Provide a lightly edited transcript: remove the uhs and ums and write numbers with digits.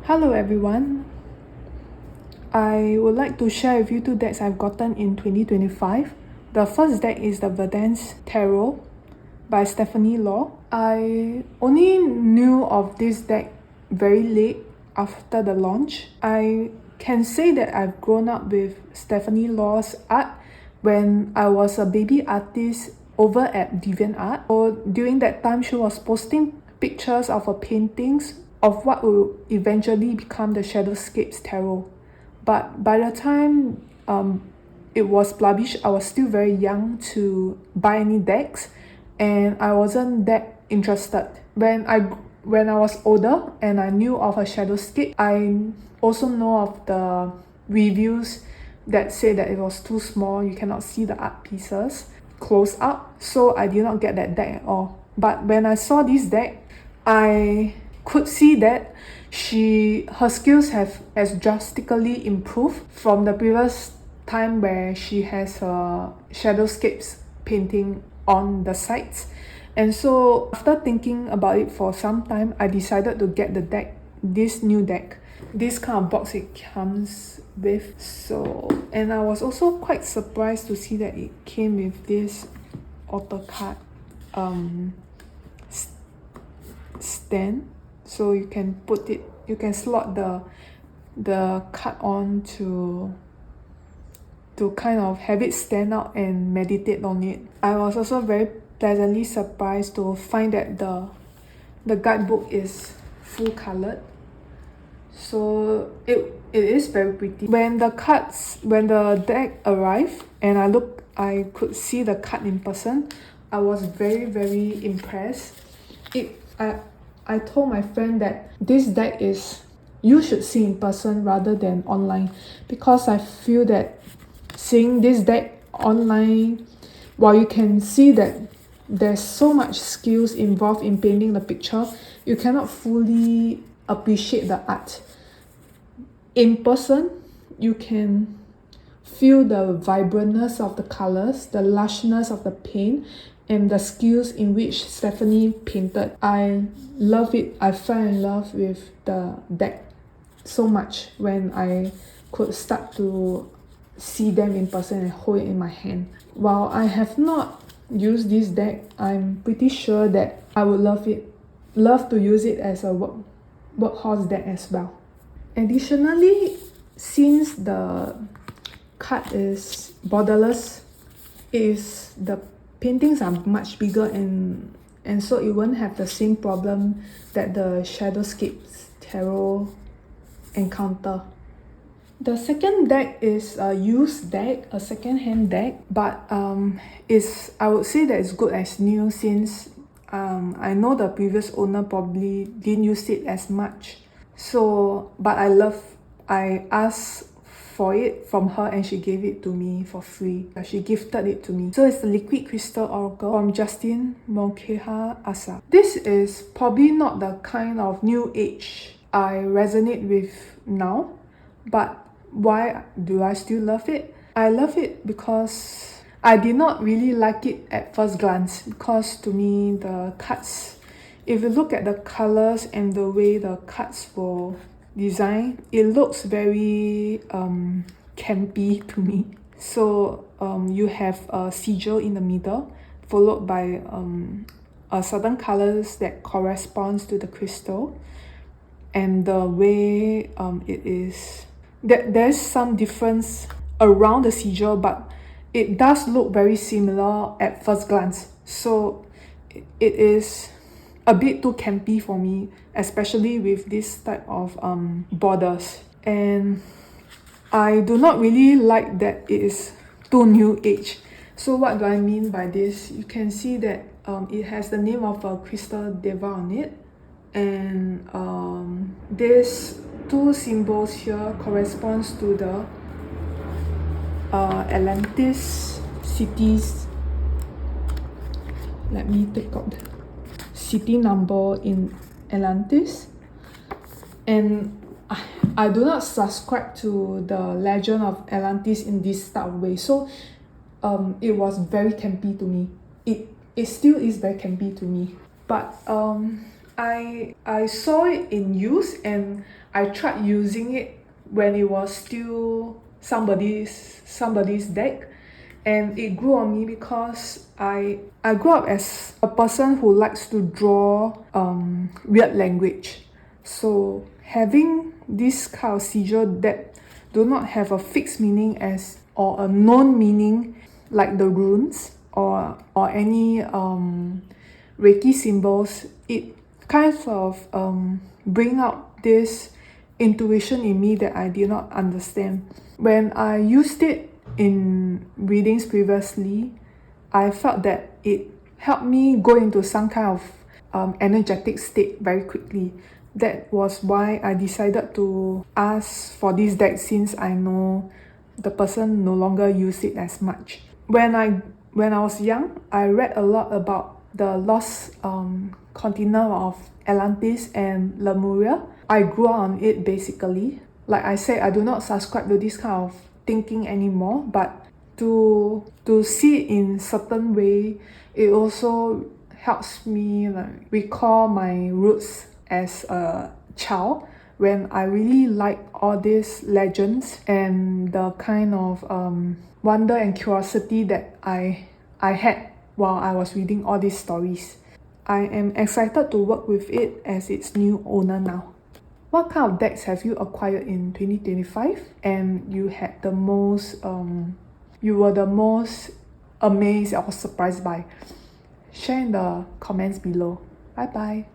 Hello everyone. I would like to share with you two decks I've gotten in 2025. The first deck is the Verdansk Tarot by Stephanie Law. I only knew of this deck very late after the launch. I can say that I've grown up with Stephanie Law's art when I was a baby artist over at DeviantArt. So during that time, she was posting pictures of her paintings of what will eventually become the Shadowscapes Tarot. But by the time it was published, I was still very young to buy any decks, and I wasn't that interested. When I was older and I knew of a Shadowscape, I also know of the reviews that say that it was too small, you cannot see the art pieces close up, so I did not get that deck at all. But when I saw this deck, I could see that her skills has drastically improved from the previous time where she has her Shadowscapes painting on the sites. And so after thinking about it for some time, I decided to get this new deck. This kind of box it comes with. And I was also quite surprised to see that it came with this AutoCAD stand, so you can slot the card on to kind of have it stand out and meditate on it. I was also very pleasantly surprised to find that the guidebook is full colored, so it is very pretty. When the deck arrived and I could see the card in person, I was very, very impressed. I told my friend that this deck you should see in person rather than online, because I feel that seeing this deck online, while you can see that there's so much skills involved in painting the picture, you cannot fully appreciate the art. In person, you can feel the vibrantness of the colors, the lushness of the paint, and the skills in which Stephanie painted. I love it. I fell in love with the deck so much when I could start to see them in person and hold it in my hand. While I have not used this deck, I'm pretty sure that I would love to use it as a workhorse deck as well. Additionally, since the card is borderless, the paintings are much bigger and so it won't have the same problem that the Shadowscapes Tarot encounter. The second deck is a used deck, a second-hand deck, but I would say that it's good as new, since I know the previous owner probably didn't use it as much. But I asked for it from her and she gave it to me for free. She gifted it to me. So it's the Liquid Crystal Oracle from Justine Monkeha Asa. This is probably not the kind of new age I resonate with now, but why do I still love it? I love it because I did not really like it at first glance, because to me the cards, if you look at the colors and the way the cards were designed, it looks very campy to me. So you have a sigil in the middle, followed by certain colors that corresponds to the crystal, and the way it is, there's some difference around the sigil, but it does look very similar at first glance. So it is a bit too campy for me, especially with this type of borders. And I do not really like that it is too new age. So what do I mean by this? You can see that it has the name of a crystal deva on it, and these two symbols here corresponds to the Atlantis cities. Let me take out the city number in Atlantis. And I do not subscribe to the legend of Atlantis in this type of way, so it was very campy to me. It still is very campy to me. But I saw it in use and I tried using it when it was still somebody's deck, and it grew on me because I grew up as a person who likes to draw weird language. So having this kind of sigil that do not have a fixed meaning as or a known meaning like the runes or any Reiki symbols, it kind of bring out this intuition in me that I did not understand. When I used it in readings previously, I felt that it helped me go into some kind of energetic state very quickly. That was why I decided to ask for this deck, since I know the person no longer use it as much. When I was young, I read a lot about the lost continent of Atlantis and Lemuria. I grew up on it basically. Like I said, I do not subscribe to this kind of thinking anymore, but to see it in certain way, it also helps me like recall my roots as a child, when I really like all these legends and the kind of wonder and curiosity that I had while I was reading all these stories. I am excited to work with it as its new owner now. What kind of decks have you acquired in 2025 and you were the most amazed or surprised by? Share in the comments below. Bye bye.